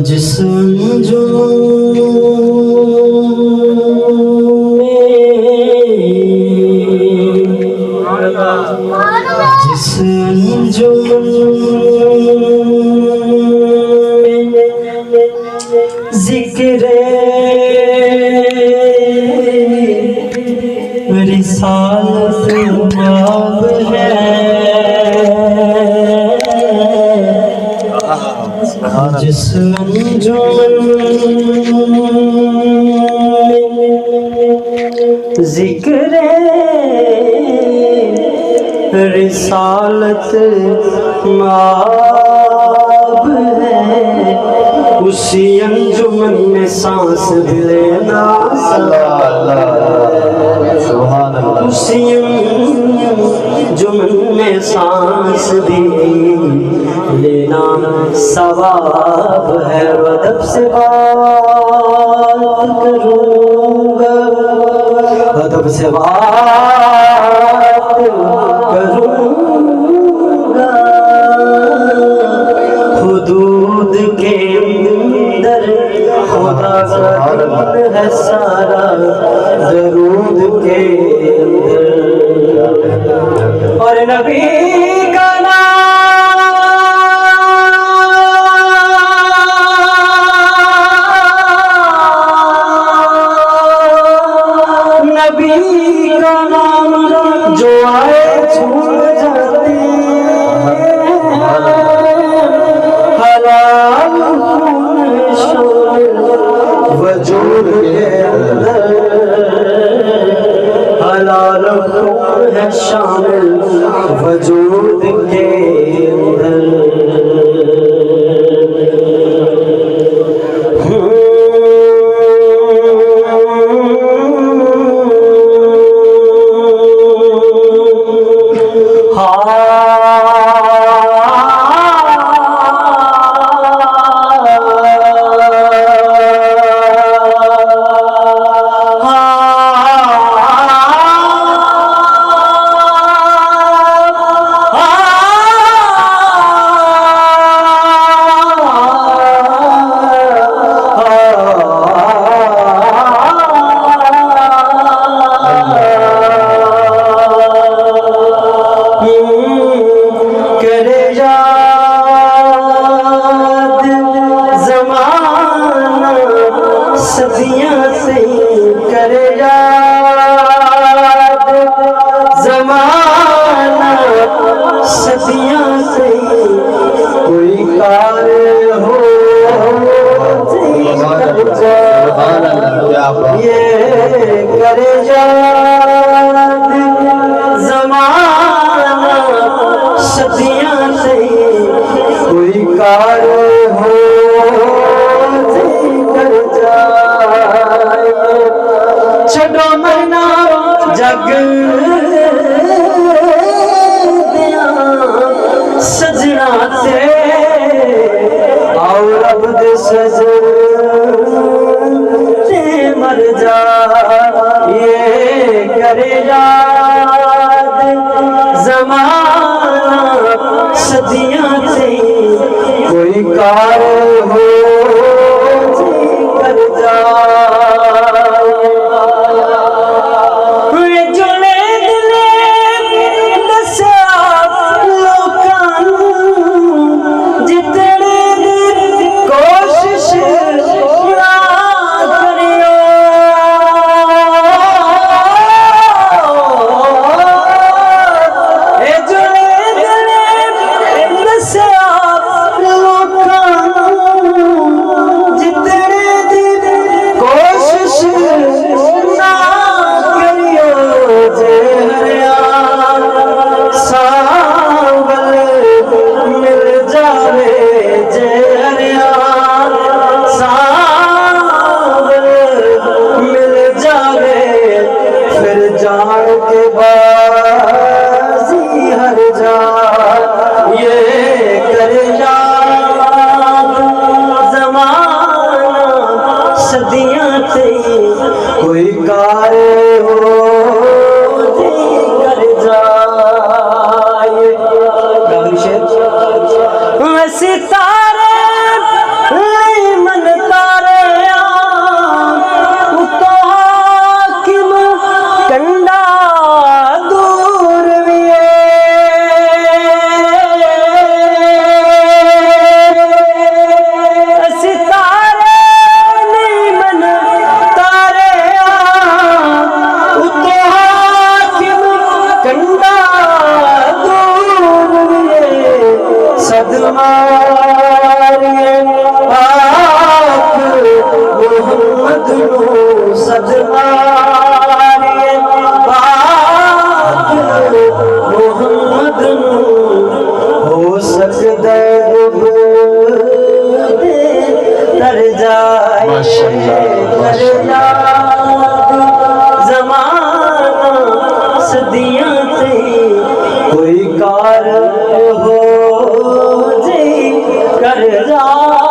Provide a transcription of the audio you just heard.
जिस अंजुम ज़िक्र रिसालत बाब है, जिस ज़िक्र रिसालत माब है, उसी अंजुमन में सांस भी लेना, उसी अंजुमन में सांस भी लेना सवाब है। अदब से बात करूँगा, अदब से बात करूँगा, हुदूद के अंदर खुदा का दर्द है सारा, दरूद के अंदर और नबी का नाम जो आए छूट जाते, हलाल वजूद के अंदर, हलाल है शामिल वजूद के अंदर। सदियां से करे याद ज़माना, सदियां से कोई कार हो ये करे याद ज़माना, सदियां से कोई कार हो छड़ो मरना जग दिया सजना ते आओ रब दे सजने मर जा, ये करे याद ज़माना, सदियां से कोई कार हो कर जा। सदियां से कोई कार हो कर जाए। सितारे नहीं मन तारे उतो हाकिम कंडा दूर भी सितारे नहीं मन तारे उतो हाकिम कंडा सदमारिए पाक मोहम्मद नु सदमारिए पाक मोहम्मद नु हो सकदा तर जाए तर जमाना सदियां ते कोई कार हो कर जा।